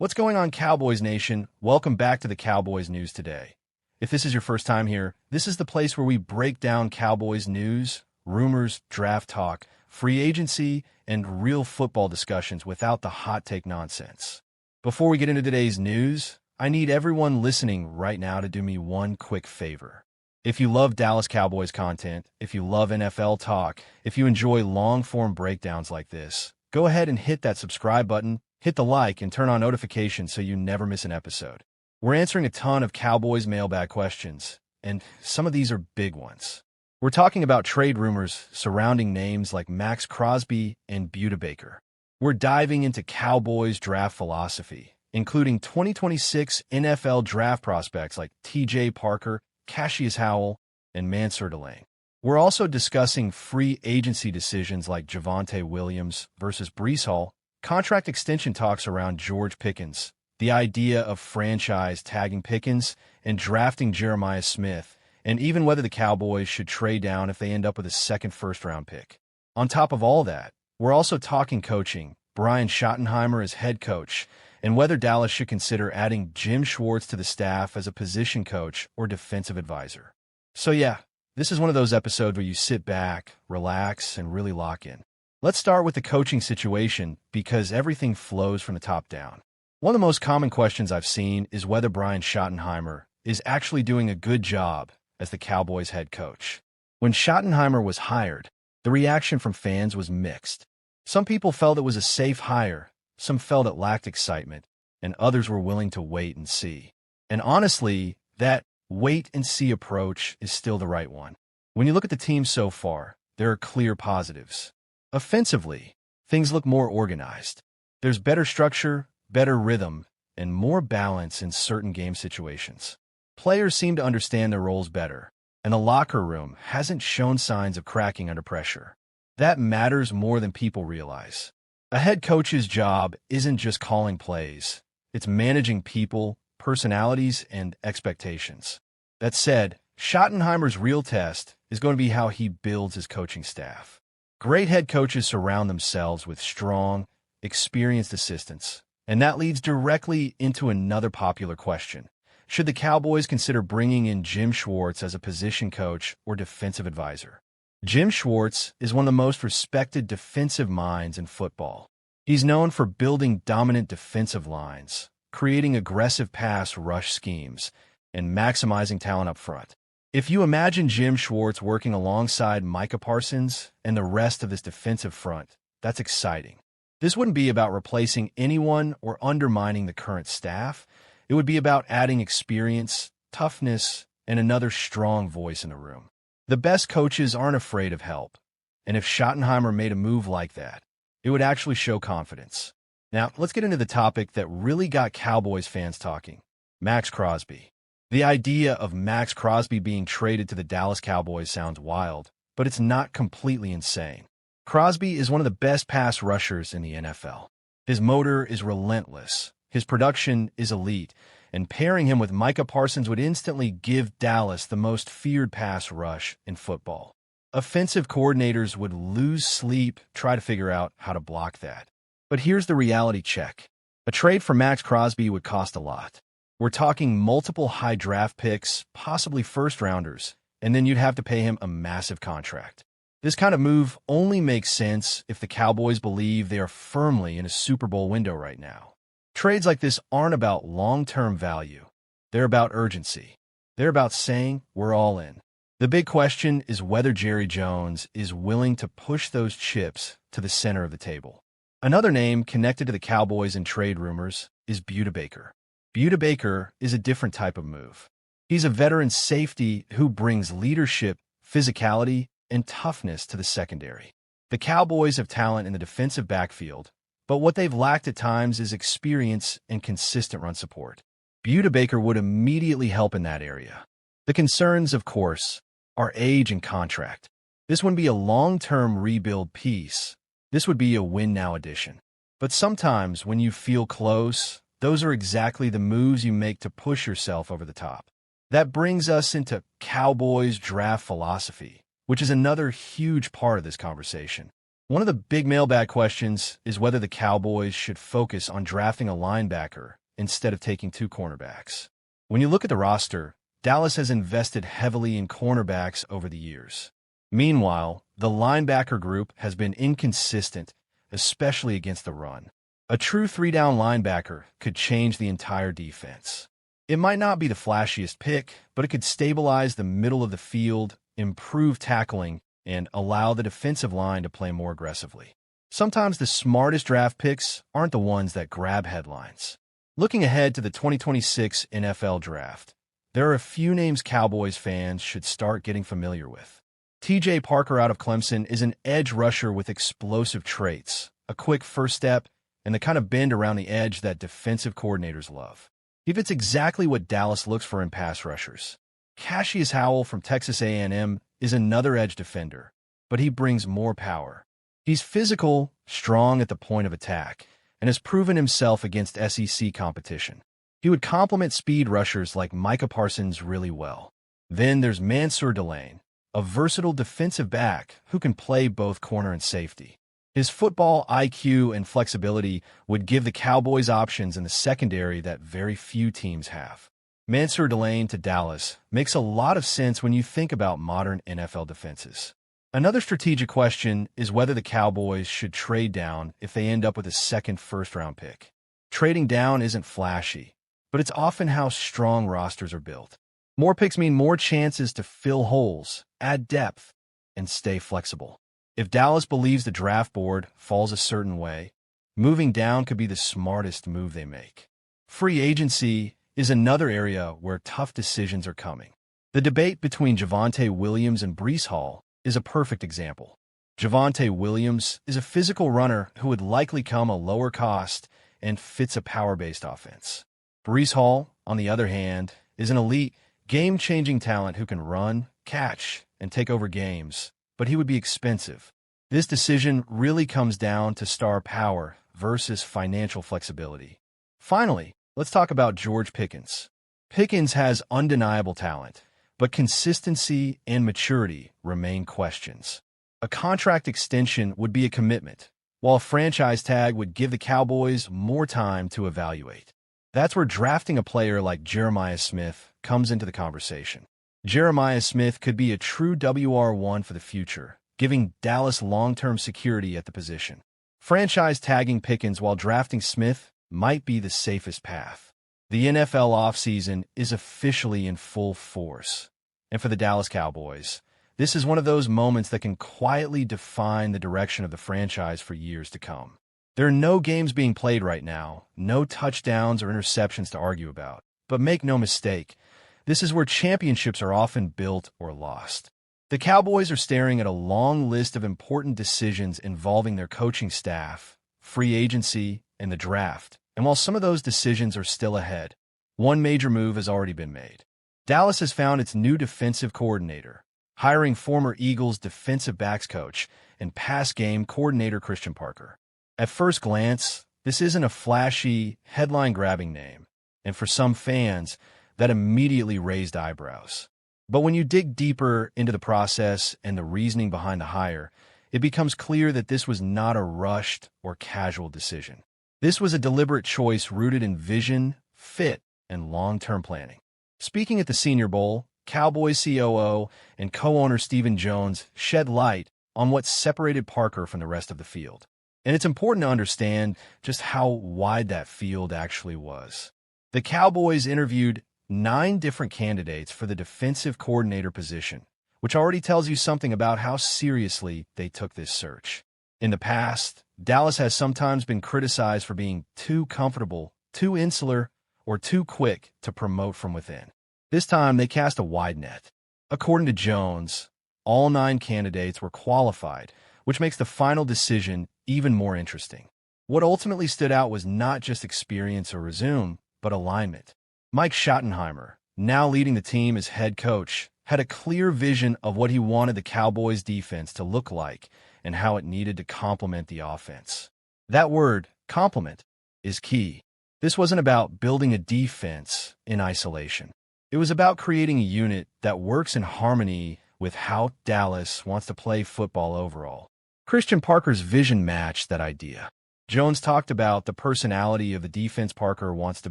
What's going on, Cowboys Nation? Welcome back to the Cowboys News today. If this is your first time here, this is the place where we break down Cowboys news, rumors, draft talk, free agency, and real football discussions without the hot take nonsense. Before we get into today's news, I need everyone listening right now to do me one quick favor. If you love Dallas Cowboys content, if you love NFL talk, if you enjoy long-form breakdowns like this, go ahead and hit that subscribe button, hit the like, and turn on notifications so you never miss an episode. We're answering a ton of Cowboys mailbag questions, and some of these are big ones. We're talking about trade rumors surrounding names like Maxx, Crosby, and Baker. We're diving into Cowboys draft philosophy, including 2026 NFL draft prospects like TJ Parker, Cassius Howell, and Mansour Delane. We're also discussing free agency decisions like Javonte Williams versus Breece Hall, contract extension talks around George Pickens, the idea of franchise tagging Pickens and drafting Jeremiah Smith, and even whether the Cowboys should trade down if they end up with a second first-round pick. On top of all that, we're also talking coaching, Brian Schottenheimer as head coach, and whether Dallas should consider adding Jim Schwartz to the staff as a position coach or defensive advisor. So yeah, this is one of those episodes where you sit back, relax, and really lock in. Let's start with the coaching situation because everything flows from the top down. One of the most common questions I've seen is whether Brian Schottenheimer is actually doing a good job as the Cowboys head coach. When Schottenheimer was hired, the reaction from fans was mixed. Some people felt it was a safe hire, some felt it lacked excitement, and others were willing to wait and see. And honestly, that wait-and-see approach is still the right one. When you look at the team so far, there are clear positives. Offensively, things look more organized. There's better structure, better rhythm, and more balance in certain game situations. Players seem to understand their roles better, and the locker room hasn't shown signs of cracking under pressure. That matters more than people realize. A head coach's job isn't just calling plays. It's managing people, personalities, and expectations. That said, Schottenheimer's real test is going to be how he builds his coaching staff. Great head coaches surround themselves with strong, experienced assistants, and that leads directly into another popular question. Should the Cowboys consider bringing in Jim Schwartz as a position coach or defensive advisor? Jim Schwartz is one of the most respected defensive minds in football. He's known for building dominant defensive lines, creating aggressive pass rush schemes, and maximizing talent up front. If you imagine Jim Schwartz working alongside Micah Parsons and the rest of this defensive front, that's exciting. This wouldn't be about replacing anyone or undermining the current staff. It would be about adding experience, toughness, and another strong voice in the room. The best coaches aren't afraid of help, and if Schottenheimer made a move like that, it would actually show confidence. Now, let's get into the topic that really got Cowboys fans talking, Maxx Crosby. The idea of Maxx Crosby being traded to the Dallas Cowboys sounds wild, but it's not completely insane. Crosby is one of the best pass rushers in the NFL. His motor is relentless, his production is elite, and pairing him with Micah Parsons would instantly give Dallas the most feared pass rush in football. Offensive coordinators would lose sleep trying to figure out how to block that. But here's the reality check. A trade for Maxx Crosby would cost a lot. We're talking multiple high draft picks, possibly first-rounders, and then you'd have to pay him a massive contract. This kind of move only makes sense if the Cowboys believe they are firmly in a Super Bowl window right now. Trades like this aren't about long-term value. They're about urgency. They're about saying, we're all in. The big question is whether Jerry Jones is willing to push those chips to the center of the table. Another name connected to the Cowboys in trade rumors is Baker. Baker is a different type of move. He's a veteran safety who brings leadership, physicality, and toughness to the secondary. The Cowboys have talent in the defensive backfield, but what they've lacked at times is experience and consistent run support. Baker would immediately help in that area. The concerns, of course, are age and contract. This wouldn't be a long-term rebuild piece. This would be a win-now addition. But sometimes when you feel close, those are exactly the moves you make to push yourself over the top. That brings us into Cowboys draft philosophy, which is another huge part of this conversation. One of the big mailbag questions is whether the Cowboys should focus on drafting a linebacker instead of taking two cornerbacks. When you look at the roster, Dallas has invested heavily in cornerbacks over the years. Meanwhile, the linebacker group has been inconsistent, especially against the run. A true three-down linebacker could change the entire defense. It might not be the flashiest pick, but it could stabilize the middle of the field, improve tackling, and allow the defensive line to play more aggressively. Sometimes the smartest draft picks aren't the ones that grab headlines. Looking ahead to the 2026 NFL Draft, there are a few names Cowboys fans should start getting familiar with. T.J. Parker out of Clemson is an edge rusher with explosive traits, a quick first step, and the kind of bend around the edge that defensive coordinators love. He fits exactly what Dallas looks for in pass rushers. Cassius Howell from Texas A&M is another edge defender, but he brings more power. He's physical, strong at the point of attack, and has proven himself against SEC competition. He would complement speed rushers like Micah Parsons really well. Then there's Mansour Delane, a versatile defensive back who can play both corner and safety. His football IQ and flexibility would give the Cowboys options in the secondary that very few teams have. Mansour Delane to Dallas makes a lot of sense when you think about modern NFL defenses. Another strategic question is whether the Cowboys should trade down if they end up with a second first-round pick. Trading down isn't flashy, but it's often how strong rosters are built. More picks mean more chances to fill holes, add depth, and stay flexible. If Dallas believes the draft board falls a certain way, moving down could be the smartest move they make. Free agency is another area where tough decisions are coming. The debate between Javonte Williams and Breece Hall is a perfect example. Javonte Williams is a physical runner who would likely come a lower cost and fits a power-based offense. Breece Hall, on the other hand, is an elite, game-changing talent who can run, catch, and take over games, but he would be expensive. This decision really comes down to star power versus financial flexibility. Finally, let's talk about George Pickens. Pickens has undeniable talent, but consistency and maturity remain questions. A contract extension would be a commitment, while a franchise tag would give the Cowboys more time to evaluate. That's where drafting a player like Jeremiah Smith comes into the conversation. Jeremiah Smith could be a true WR1 for the future, giving Dallas long-term security at the position. Franchise tagging Pickens while drafting Smith might be the safest path. The NFL offseason is officially in full force. And for the Dallas Cowboys, this is one of those moments that can quietly define the direction of the franchise for years to come. There are no games being played right now, no touchdowns or interceptions to argue about. But make no mistake, this is where championships are often built or lost. The Cowboys are staring at a long list of important decisions involving their coaching staff, free agency, and the draft. And while some of those decisions are still ahead, one major move has already been made. Dallas has found its new defensive coordinator, hiring former Eagles defensive backs coach and pass game coordinator Christian Parker. At first glance, this isn't a flashy, headline-grabbing name, and for some fans, that immediately raised eyebrows. But when you dig deeper into the process and the reasoning behind the hire, it becomes clear that this was not a rushed or casual decision. This was a deliberate choice rooted in vision, fit, and long-term planning. Speaking at the Senior Bowl, Cowboys COO and co-owner Stephen Jones shed light on what separated Parker from the rest of the field. And it's important to understand just how wide that field actually was. The Cowboys interviewed 9 different candidates for the defensive coordinator position, which already tells you something about how seriously they took this search. In the past, Dallas has sometimes been criticized for being too comfortable, too insular, or too quick to promote from within. This time, they cast a wide net. According to Jones, all 9 candidates were qualified, which makes the final decision even more interesting. What ultimately stood out was not just experience or resume, but alignment. Mike Schottenheimer, now leading the team as head coach, had a clear vision of what he wanted the Cowboys' defense to look like and how it needed to complement the offense. That word, complement, is key. This wasn't about building a defense in isolation. It was about creating a unit that works in harmony with how Dallas wants to play football overall. Christian Parker's vision matched that idea. Jones talked about the personality of the defense Parker wants to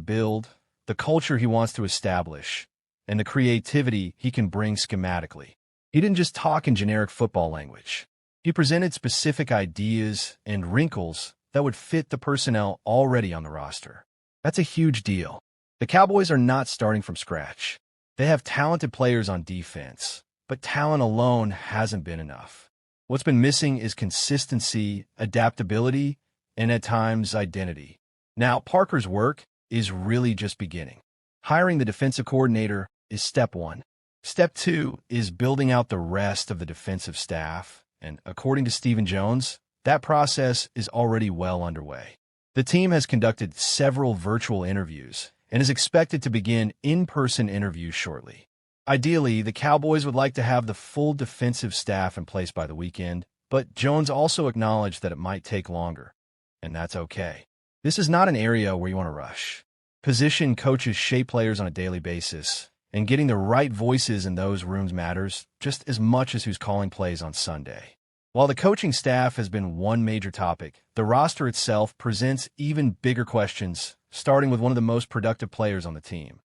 build, the culture he wants to establish, and the creativity he can bring schematically. He didn't just talk in generic football language. He presented specific ideas and wrinkles that would fit the personnel already on the roster. That's a huge deal. The Cowboys are not starting from scratch. They have talented players on defense, but talent alone hasn't been enough. What's been missing is consistency, adaptability, and at times identity. Now, Parker's work is really just beginning. Hiring the defensive coordinator is step one. Step two is building out the rest of the defensive staff, and according to Stephen Jones, that process is already well underway. The team has conducted several virtual interviews and is expected to begin in-person interviews shortly. Ideally, the Cowboys would like to have the full defensive staff in place by the weekend, but Jones also acknowledged that it might take longer, and that's okay. This is not an area where you want to rush. Position coaches shape players on a daily basis, and getting the right voices in those rooms matters just as much as who's calling plays on Sunday. While the coaching staff has been one major topic, the roster itself presents even bigger questions, starting with one of the most productive players on the team,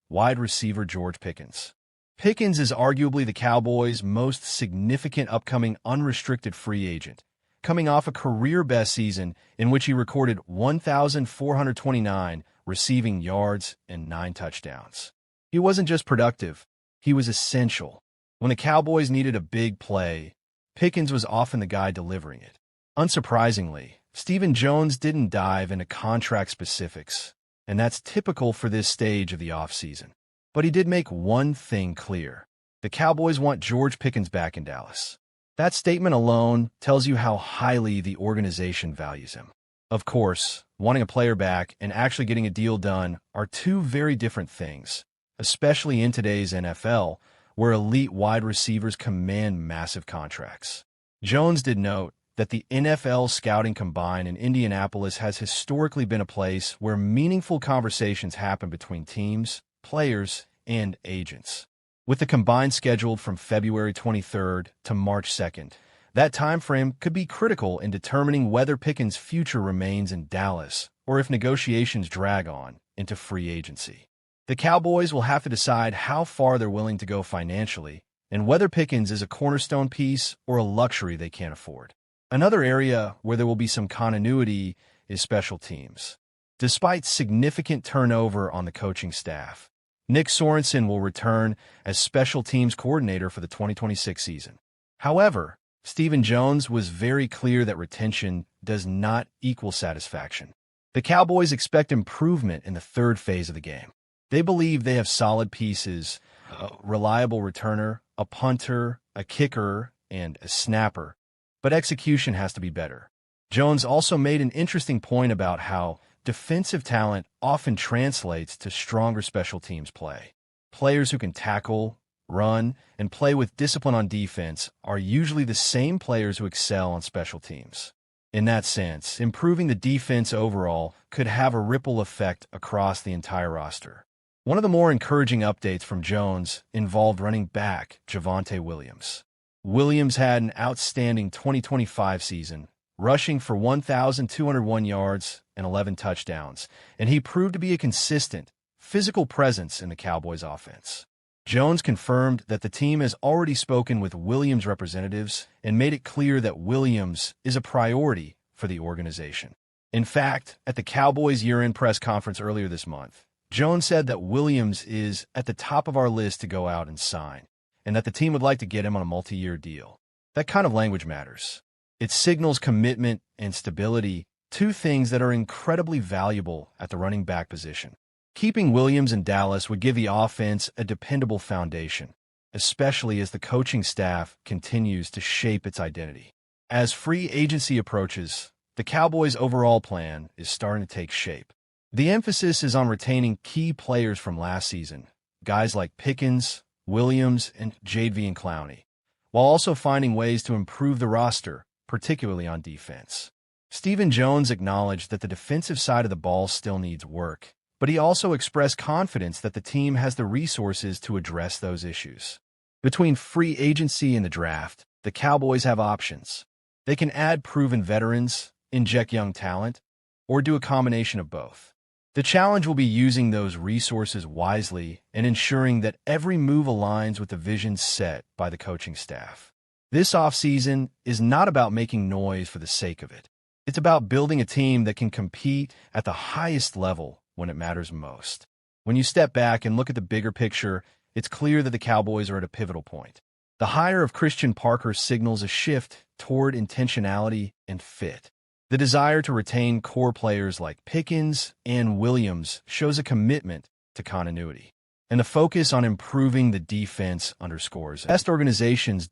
wide receiver George Pickens. Pickens is arguably the Cowboys' most significant upcoming unrestricted free agent, coming off a career-best season in which he recorded 1,429 receiving yards and 9 touchdowns. He wasn't just productive, he was essential. When the Cowboys needed a big play, Pickens was often the guy delivering it. Unsurprisingly, Stephen Jones didn't dive into contract specifics, and that's typical for this stage of the offseason. But he did make one thing clear. The Cowboys want George Pickens back in Dallas. That statement alone tells you how highly the organization values him. Of course, wanting a player back and actually getting a deal done are two very different things, especially in today's NFL, where elite wide receivers command massive contracts. Jones did note that the NFL Scouting Combine in Indianapolis has historically been a place where meaningful conversations happen between teams, players, and agents. With the combine scheduled from February 23rd to March 2nd, that time frame could be critical in determining whether Pickens' future remains in Dallas or if negotiations drag on into free agency. The Cowboys will have to decide how far they're willing to go financially and whether Pickens is a cornerstone piece or a luxury they can't afford. Another area where there will be some continuity is special teams. Despite significant turnover on the coaching staff, Nick Sorensen will return as special teams coordinator for the 2026 season. However, Stephen Jones was very clear that retention does not equal satisfaction. The Cowboys expect improvement in the third phase of the game. They believe they have solid pieces, a reliable returner, a punter, a kicker, and a snapper, but execution has to be better. Jones also made an interesting point about how defensive talent often translates to stronger special teams play. Players who can tackle, run, and play with discipline on defense are usually the same players who excel on special teams. In that sense, improving the defense overall could have a ripple effect across the entire roster. One of the more encouraging updates from Jones involved running back Javonte Williams. Williams had an outstanding 2025 season, rushing for 1,201 yards and 11 touchdowns, and he proved to be a consistent, physical presence in the Cowboys' offense. Jones confirmed that the team has already spoken with Williams' representatives and made it clear that Williams is a priority for the organization. In fact, at the Cowboys' year-end press conference earlier this month, Jones said that Williams is at the top of our list to go out and sign, and that the team would like to get him on a multi-year deal. That kind of language matters. It signals commitment and stability, two things that are incredibly valuable at the running back position. Keeping Williams in Dallas would give the offense a dependable foundation, especially as the coaching staff continues to shape its identity. As free agency approaches, the Cowboys' overall plan is starting to take shape. The emphasis is on retaining key players from last season, guys like Pickens, Williams, and Jadeveon Clowney, while also finding ways to improve the roster, particularly on defense. Stephen Jones acknowledged that the defensive side of the ball still needs work, but he also expressed confidence that the team has the resources to address those issues. Between free agency and the draft, the Cowboys have options. They can add proven veterans, inject young talent, or do a combination of both. The challenge will be using those resources wisely and ensuring that every move aligns with the vision set by the coaching staff. This offseason is not about making noise for the sake of it. It's about building a team that can compete at the highest level when it matters most. When you step back and look at the bigger picture, it's clear that the Cowboys are at a pivotal point. The hire of Christian Parker signals a shift toward intentionality and fit. The desire to retain core players like Pickens and Williams shows a commitment to continuity. And the focus on improving the defense underscores it. Best organizations